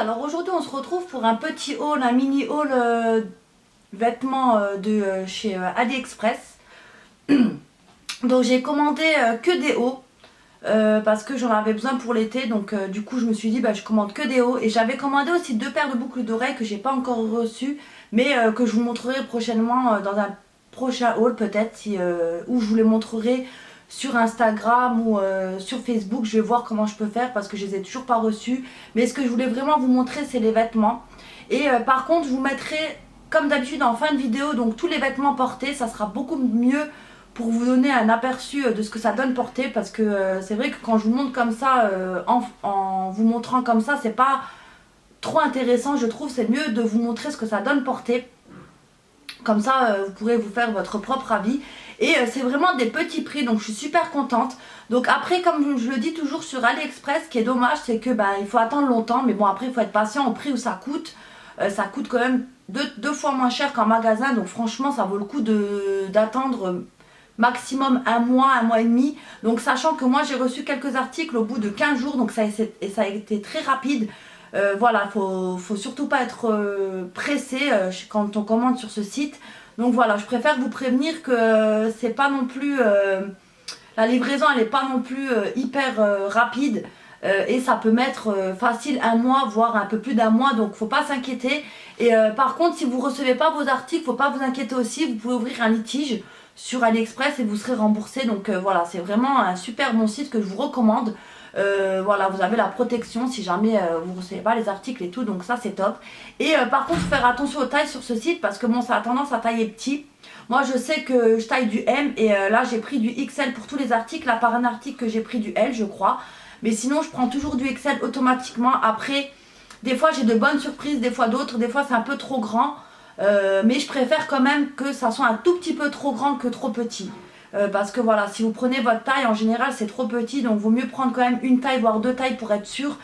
Alors aujourd'hui on se retrouve pour un petit haul, un mini haul vêtements de chez AliExpress. Donc j'ai commandé que des hauts parce que j'en avais besoin pour l'été. Donc du coup je me suis dit je commande que des hauts. Et j'avais commandé aussi 2 paires de boucles d'oreilles que j'ai pas encore reçues, mais que je vous montrerai prochainement dans un prochain haul peut-être, où je vous les montrerai sur Instagram ou sur Facebook. Je vais voir comment je peux faire parce que je les ai toujours pas reçus. Mais ce que je voulais vraiment vous montrer, c'est les vêtements. Et par contre je vous mettrai comme d'habitude en fin de vidéo donc tous les vêtements portés. Ça sera beaucoup mieux pour vous donner un aperçu de ce que ça donne porter, parce que c'est vrai que quand je vous montre comme ça, en vous montrant comme ça, c'est pas trop intéressant. Je trouve c'est mieux de vous montrer ce que ça donne porter. Comme ça vous pourrez vous faire votre propre avis. Et c'est vraiment des petits prix, donc je suis super contente. Donc après, comme je le dis toujours sur AliExpress, ce qui est dommage, c'est que il faut attendre longtemps. Mais bon, après il faut être patient au prix où ça coûte. Ça coûte quand même deux fois moins cher qu'en magasin. Donc franchement ça vaut le coup d'attendre maximum un mois et demi. Donc sachant que moi j'ai reçu quelques articles au bout de 15 jours, donc ça a été très rapide. Voilà, faut surtout pas être pressé quand on commande sur ce site. Donc voilà, je préfère vous prévenir que c'est pas non plus la livraison, elle est pas non plus hyper rapide. Et ça peut mettre facile un mois, voire un peu plus d'un mois, donc faut pas s'inquiéter. Et par contre, si vous recevez pas vos articles, faut pas vous inquiéter aussi, vous pouvez ouvrir un litige sur AliExpress et vous serez remboursé. Donc voilà, c'est vraiment un super bon site que je vous recommande. Voilà, vous avez la protection si jamais vous ne recevez pas les articles et tout, donc ça c'est top. Et par contre, faire attention aux tailles sur ce site, parce que bon, ça a tendance à tailler petit. Moi je sais que je taille du M, et là j'ai pris du XL pour tous les articles, à part un article que j'ai pris du L je crois. Mais sinon je prends toujours du XL automatiquement. Après, des fois j'ai de bonnes surprises, des fois d'autres, des fois c'est un peu trop grand. Mais je préfère quand même que ça soit un tout petit peu trop grand que trop petit. Parce que voilà, si vous prenez votre taille, en général c'est trop petit, donc vaut mieux prendre quand même une taille voire 2 tailles pour être sûr.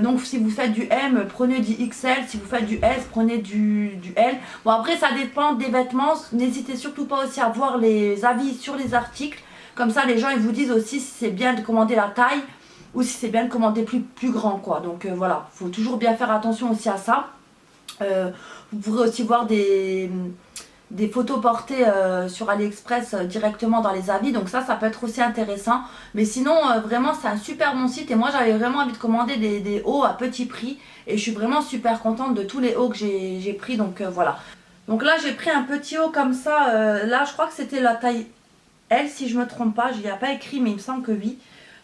Donc si vous faites du M, prenez du XL, si vous faites du S, prenez du L. Bon après ça dépend des vêtements, n'hésitez surtout pas aussi à voir les avis sur les articles. Comme ça les gens ils vous disent aussi si c'est bien de commander la taille ou si c'est bien de commander plus grand quoi. Donc voilà, il faut toujours bien faire attention aussi à ça. Vous pourrez aussi voir des photos portées sur AliExpress directement dans les avis, donc ça peut être aussi intéressant. Mais sinon vraiment c'est un super bon site, et moi j'avais vraiment envie de commander des hauts à petit prix, et je suis vraiment super contente de tous les hauts que j'ai pris. Donc voilà, donc là j'ai pris un petit haut comme ça, là je crois que c'était la taille L si je me trompe pas, il n'y a pas écrit mais il me semble que oui.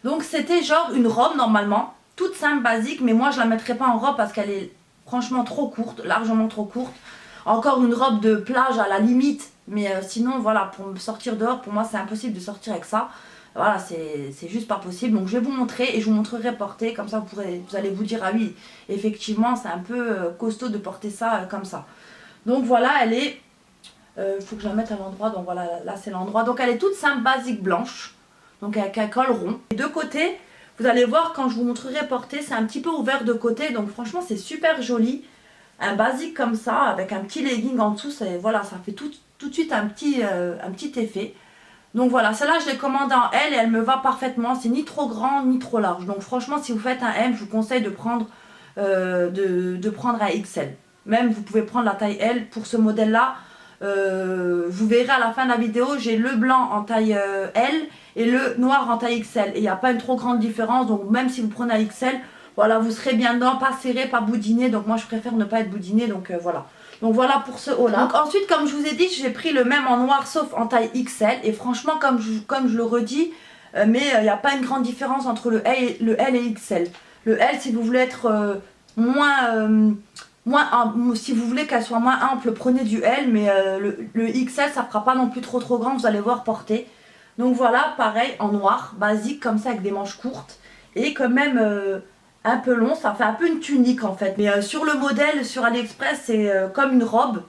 Donc c'était genre une robe normalement, toute simple, basique, mais moi je la mettrai pas en robe parce qu'elle est franchement trop courte, largement trop courte. Encore une robe de plage à la limite, mais sinon voilà, pour me sortir dehors, pour moi c'est impossible de sortir avec ça. Voilà, c'est juste pas possible. Donc je vais vous montrer et je vous montrerai porter, comme ça vous allez vous dire ah oui, effectivement c'est un peu costaud de porter ça comme ça. Donc voilà, elle est, il faut que je la mette à l'endroit, donc voilà, là c'est l'endroit. Donc elle est toute simple, basique, blanche, donc avec un col rond. Les deux côtés, vous allez voir quand je vous montrerai porter, c'est un petit peu ouvert de côté, donc franchement c'est super joli. Un basique comme ça, avec un petit legging en dessous, voilà, ça fait tout de suite un petit effet. Donc voilà, celle-là je l'ai commandée en L et elle me va parfaitement. C'est ni trop grand ni trop large. Donc franchement, si vous faites un M, je vous conseille de prendre un XL. Même vous pouvez prendre la taille L pour ce modèle-là. Vous verrez à la fin de la vidéo, j'ai le blanc en taille L et le noir en taille XL. Et il n'y a pas une trop grande différence, donc même si vous prenez un XL, voilà, vous serez bien dedans, pas serré, pas boudiné. Donc moi je préfère ne pas être boudiné, donc voilà. Donc voilà pour ce haut là. Donc ensuite, comme je vous ai dit, j'ai pris le même en noir sauf en taille XL. Et franchement, comme je le redis, mais il n'y a pas une grande différence entre le L et XL. Le L, si vous voulez être si vous voulez qu'elle soit moins ample, prenez du L. Mais le XL, ça ne fera pas non plus trop grand, vous allez voir porter. Donc voilà, pareil, en noir, basique, comme ça, avec des manches courtes. Et quand même un peu long, ça fait un peu une tunique en fait. Mais sur le modèle, sur AliExpress, c'est comme une robe.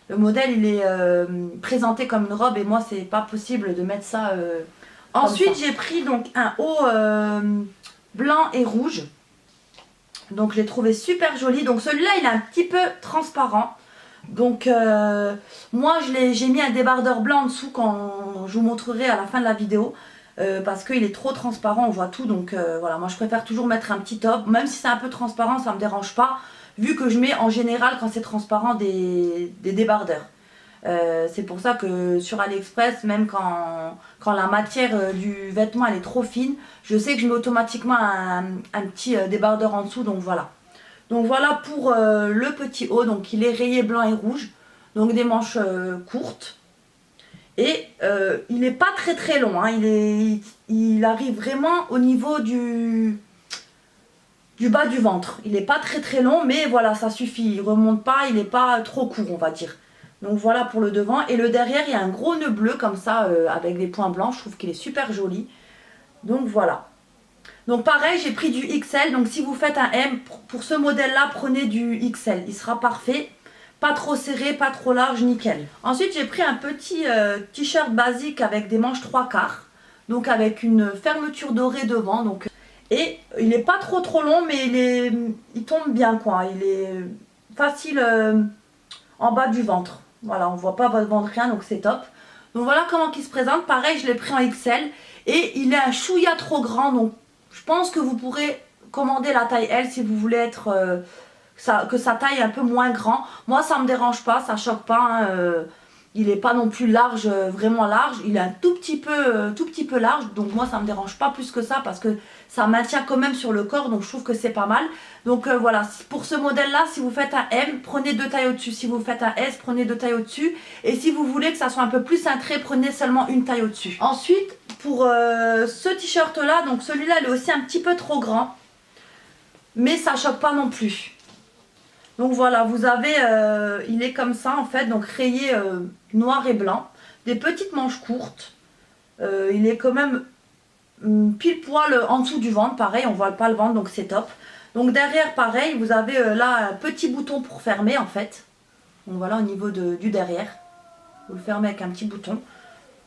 Le modèle, il est présenté comme une robe, et moi, c'est pas possible de mettre ça. Ensuite, j'ai pris donc un haut blanc et rouge. Donc, je l'ai trouvé super joli. Donc, celui-là, il est un petit peu transparent. Donc, moi, j'ai mis un débardeur blanc en dessous quand je vous montrerai à la fin de la vidéo. parce qu'il est trop transparent, on voit tout. Donc voilà, moi je préfère toujours mettre un petit top. Même si c'est un peu transparent, ça me dérange pas. Vu que je mets en général quand c'est transparent des débardeurs. C'est pour ça que sur AliExpress, même quand la matière du vêtement elle est trop fine, je sais que je mets automatiquement un petit débardeur en dessous. Donc voilà. Donc voilà pour le petit haut. Donc il est rayé blanc et rouge. Donc des manches courtes. Et il n'est pas très très long. Hein. Il arrive vraiment au niveau du bas du ventre. Il n'est pas très très long, mais voilà, ça suffit. Il remonte pas, il n'est pas trop court, on va dire. Donc voilà pour le devant. Et le derrière, il y a un gros nœud bleu comme ça, avec des points blancs. Je trouve qu'il est super joli. Donc voilà. Donc pareil, j'ai pris du XL. Donc si vous faites un M, pour ce modèle-là, prenez du XL. Il sera parfait. Pas trop serré, pas trop large, nickel. Ensuite, j'ai pris un petit t-shirt basique avec des manches 3/4. Donc avec une fermeture dorée devant. Donc, et il n'est pas trop long, mais il tombe bien quoi. Il est facile en bas du ventre. Voilà, on ne voit pas votre ventre rien, donc c'est top. Donc voilà comment il se présente. Pareil, je l'ai pris en XL. Et il est un chouïa trop grand. Donc je pense que vous pourrez commander la taille L si vous voulez être... que sa taille est un peu moins grand. Moi ça me dérange pas, ça choque pas. Hein, il n'est pas non plus large, vraiment large. Il est un tout petit peu large. Donc moi ça me dérange pas plus que ça parce que ça maintient quand même sur le corps. Donc je trouve que c'est pas mal. Donc voilà, pour ce modèle là, si vous faites un M, prenez 2 tailles au-dessus. Si vous faites un S, prenez 2 tailles au-dessus. Et si vous voulez que ça soit un peu plus cintré, prenez seulement une taille au-dessus. Ensuite, pour ce t-shirt là, donc celui-là il est aussi un petit peu trop grand. Mais ça choque pas non plus. Donc voilà, vous avez, il est comme ça en fait, donc rayé noir et blanc. Des petites manches courtes. Il est quand même pile poil en dessous du ventre, pareil, on voit pas le ventre, donc c'est top. Donc derrière, pareil, vous avez là un petit bouton pour fermer en fait. Donc voilà au niveau du derrière. Vous le fermez avec un petit bouton.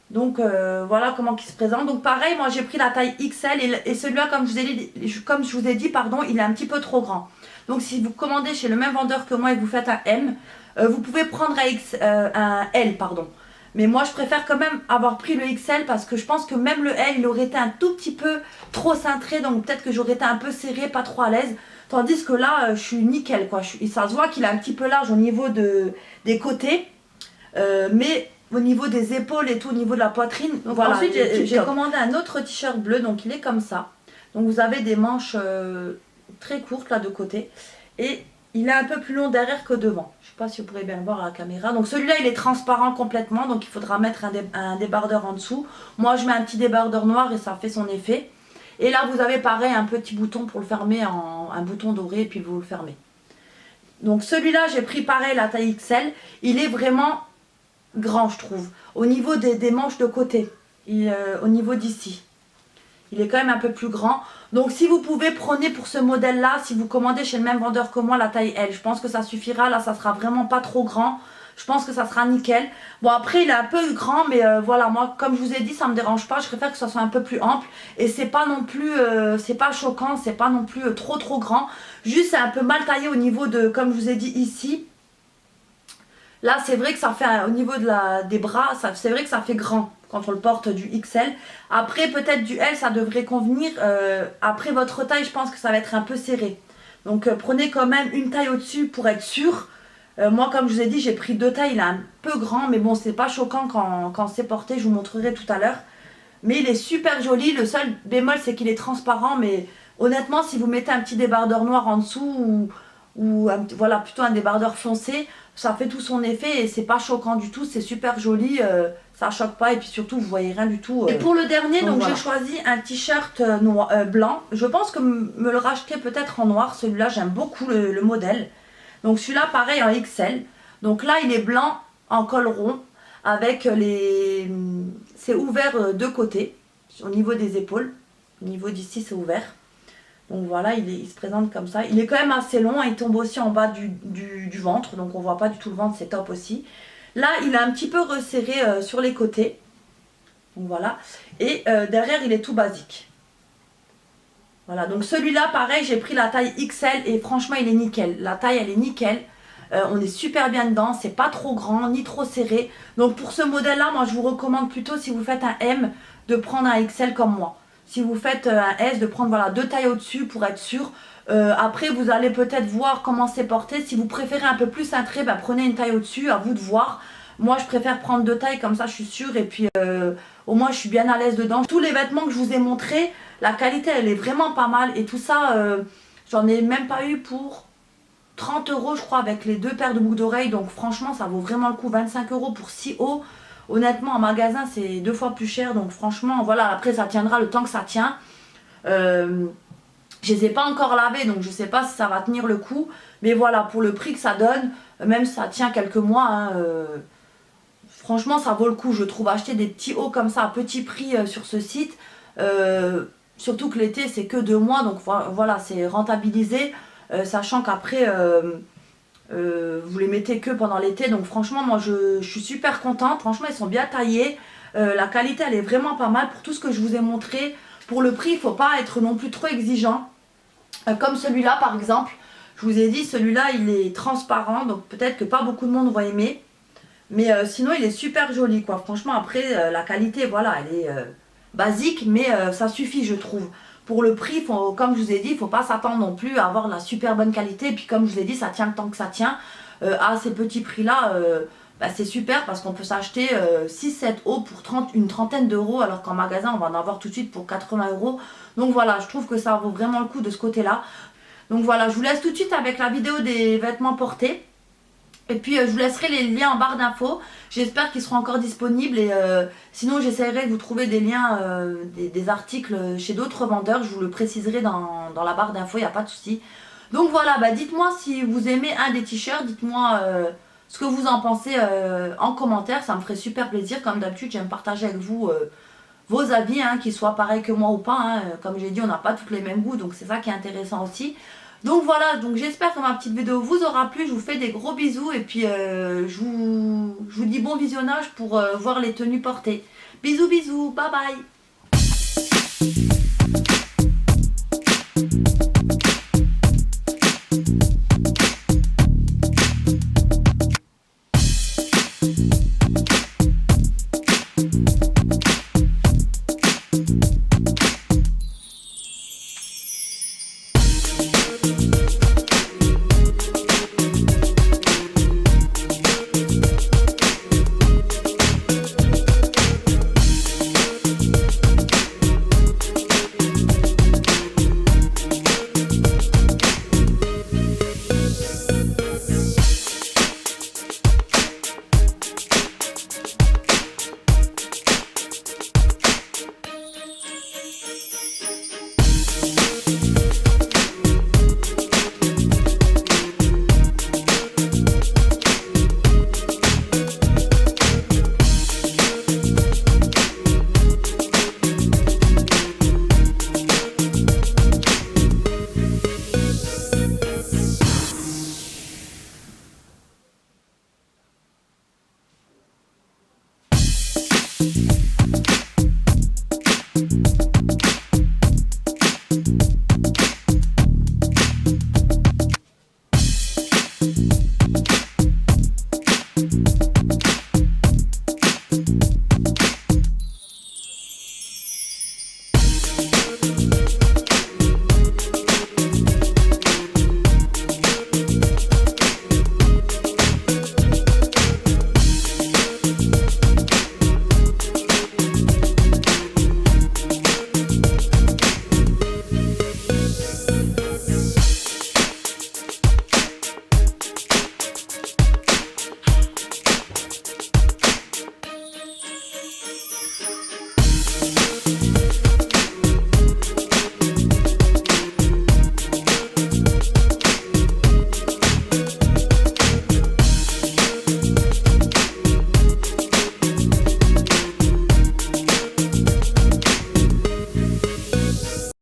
Donc voilà comment il se présente. Donc pareil, moi j'ai pris la taille XL et celui-là, comme je vous ai dit, pardon, il est un petit peu trop grand. Donc si vous commandez chez le même vendeur que moi et que vous faites un M, vous pouvez prendre un L, pardon. Mais moi je préfère quand même avoir pris le XL parce que je pense que même le L, il aurait été un tout petit peu trop cintré. Donc peut-être que j'aurais été un peu serré, pas trop à l'aise. Tandis que là, je suis nickel quoi. Ça se voit qu'il est un petit peu large au niveau des côtés. Mais au niveau des épaules et tout, au niveau de la poitrine. Donc voilà, ensuite j'ai commandé un autre t-shirt bleu, donc il est comme ça. Donc vous avez des manches très courtes là de côté. Et il est un peu plus long derrière que devant. Je ne sais pas si vous pourrez bien le voir à la caméra. Donc celui-là il est transparent complètement, donc il faudra mettre un débardeur en dessous. Moi je mets un petit débardeur noir et ça fait son effet. Et là vous avez pareil un petit bouton pour le fermer, un bouton doré et puis vous le fermez. Donc celui-là j'ai pris pareil la taille XL. Il est vraiment grand je trouve, au niveau des manches de côté, au niveau d'ici il est quand même un peu plus grand. Donc si vous pouvez, prenez pour ce modèle là, si vous commandez chez le même vendeur que moi, la taille L, je pense que ça suffira. Là ça sera vraiment pas trop grand, je pense que ça sera nickel. Bon après il est un peu grand, mais voilà, moi comme je vous ai dit, ça me dérange pas. Je préfère que ça soit un peu plus ample. Et c'est pas non plus, c'est pas choquant, c'est pas non plus trop grand. Juste c'est un peu mal taillé au niveau de, comme je vous ai dit ici. Là c'est vrai que ça fait, au niveau des bras, c'est vrai que ça fait grand quand on le porte du XL. Après peut-être du L ça devrait convenir. Après votre taille je pense que ça va être un peu serré. Donc prenez quand même une taille au-dessus pour être sûr. Moi comme je vous ai dit j'ai pris 2 tailles, il est un peu grand. Mais bon c'est pas choquant quand c'est porté, je vous montrerai tout à l'heure. Mais il est super joli, le seul bémol c'est qu'il est transparent. Mais honnêtement si vous mettez un petit débardeur noir en dessous voilà plutôt un débardeur foncé, ça fait tout son effet et c'est pas choquant du tout, c'est super joli, ça choque pas et puis surtout vous voyez rien du tout. Et pour le dernier, donc voilà, j'ai choisi un t-shirt blanc. Je pense que me le racheter peut-être en noir, celui-là j'aime beaucoup le modèle. Donc celui-là pareil en XL. Donc là il est blanc en col rond avec c'est ouvert de côté au niveau des épaules, au niveau d'ici c'est ouvert. Donc voilà, il se présente comme ça. Il est quand même assez long, il tombe aussi en bas du ventre. Donc on voit pas du tout le ventre, c'est top aussi. Là, il est un petit peu resserré sur les côtés. Donc voilà. Et derrière, il est tout basique. Voilà, donc celui-là, pareil, j'ai pris la taille XL et franchement, il est nickel. La taille, elle est nickel. On est super bien dedans, c'est pas trop grand ni trop serré. Donc pour ce modèle là, moi je vous recommande plutôt, si vous faites un M, de prendre un XL comme moi. Si vous faites un S, de prendre voilà 2 tailles au-dessus pour être sûr. Après vous allez peut-être voir comment c'est porté. Si vous préférez un peu plus cintré, bah, prenez une taille au-dessus, à vous de voir. Moi je préfère prendre 2 tailles, comme ça je suis sûre, et puis au moins je suis bien à l'aise dedans. Tous les vêtements que je vous ai montrés, la qualité elle est vraiment pas mal, et tout ça j'en ai même pas eu pour 30 € je crois, avec les 2 paires de boucles d'oreilles. Donc franchement ça vaut vraiment le coup. 25 € pour si haut, honnêtement en magasin c'est 2 fois plus cher. Donc franchement voilà, après ça tiendra le temps que ça tient. Je les ai pas encore lavés, donc je sais pas si ça va tenir le coup, mais voilà, pour le prix que ça donne, même si ça tient quelques mois, hein, franchement ça vaut le coup je trouve. Acheter des petits hauts comme ça à petit prix sur ce site, surtout que l'été c'est que 2 mois, donc voilà, c'est rentabilisé, sachant qu'après vous les mettez que pendant l'été. Donc franchement moi je suis super contente. Franchement ils sont bien taillés, la qualité elle est vraiment pas mal pour tout ce que je vous ai montré. Pour le prix il ne faut pas être non plus trop exigeant, comme celui-là par exemple. Je vous ai dit, celui-là il est transparent, donc peut-être que pas beaucoup de monde va aimer, mais sinon il est super joli quoi. Franchement après la qualité voilà, elle est basique, mais ça suffit je trouve. Pour le prix, comme je vous ai dit, il ne faut pas s'attendre non plus à avoir de la super bonne qualité. Et puis comme je vous ai dit, ça tient le temps que ça tient. À ces petits prix là, bah, c'est super, parce qu'on peut s'acheter 6-7 hauts pour une trentaine d'euros, alors qu'en magasin on va en avoir tout de suite pour 80 €. Donc voilà, je trouve que ça vaut vraiment le coup de ce côté là. Donc voilà, je vous laisse tout de suite avec la vidéo des vêtements portés. Et puis je vous laisserai les liens en barre d'infos. J'espère qu'ils seront encore disponibles, et sinon j'essaierai de vous trouver des liens, des articles chez d'autres vendeurs. Je vous le préciserai dans la barre d'infos, il n'y a pas de souci. Donc voilà, bah dites-moi si vous aimez un des t-shirts, dites-moi ce que vous en pensez en commentaire, ça me ferait super plaisir. Comme d'habitude j'aime partager avec vous vos avis, hein, qu'ils soient pareils que moi ou pas, hein. Comme j'ai dit, on n'a pas tous les mêmes goûts, donc c'est ça qui est intéressant aussi. Donc voilà, donc j'espère que ma petite vidéo vous aura plu. Je vous fais des gros bisous, et puis je vous dis bon visionnage pour voir les tenues portées. Bisous bisous, bye bye.